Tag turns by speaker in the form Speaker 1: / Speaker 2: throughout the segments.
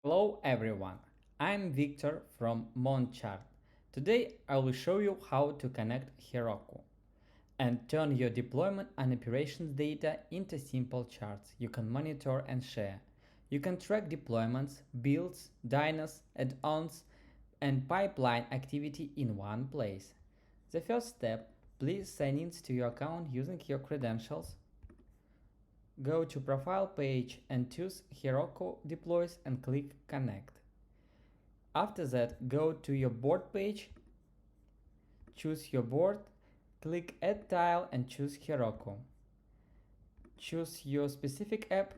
Speaker 1: Hello everyone, I'm Victor from MonChart. Today I will show you how to connect Heroku and turn your deployment and operations data into simple charts you can monitor and share. You can track deployments, builds, dynos, add-ons, and pipeline activity in one place. The first step, please sign in to your account using your credentials. Go to Profile page and choose Heroku Deploys and click Connect. After that, go to your board page, choose your board, click Add Tile and choose Heroku. Choose your specific app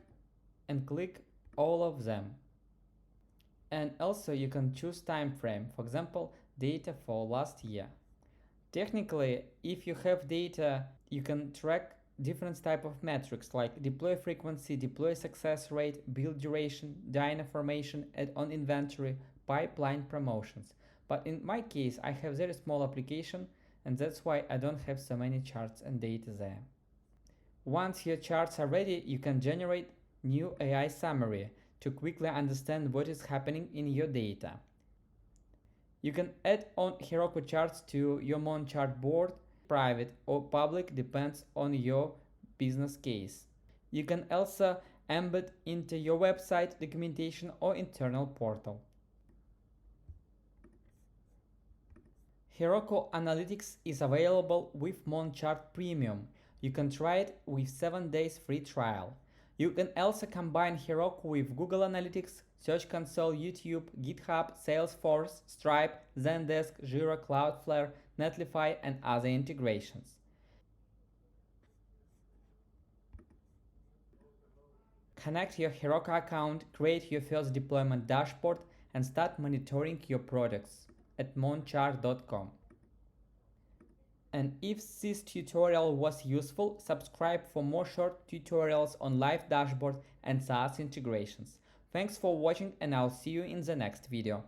Speaker 1: and click all of them. And also you can choose time frame, for example, data for last year. Technically, if you have data, you can track different type of metrics like deploy frequency, deploy success rate, build duration, Dyno Formation, add-on inventory, pipeline promotions. But in my case, I have very small application and that's why I don't have so many charts and data there. Once your charts are ready, you can generate new AI summary to quickly understand what is happening in your data. You can add on Heroku charts to your MonChart board. Private or public depends on your business case. You can also embed into your website, documentation or internal portal. Heroku Analytics is available with MonChart Premium. You can try it with 7 days free trial. You can also combine Heroku with Google Analytics, Search Console, YouTube, GitHub, Salesforce, Stripe, Zendesk, Jira, Cloudflare, Netlify, and other integrations. Connect your Heroku account, create your first deployment dashboard, and start monitoring your products at monchart.com. And if this tutorial was useful, subscribe for more short tutorials on live dashboard and SaaS integrations. Thanks for watching and I'll see you in the next video.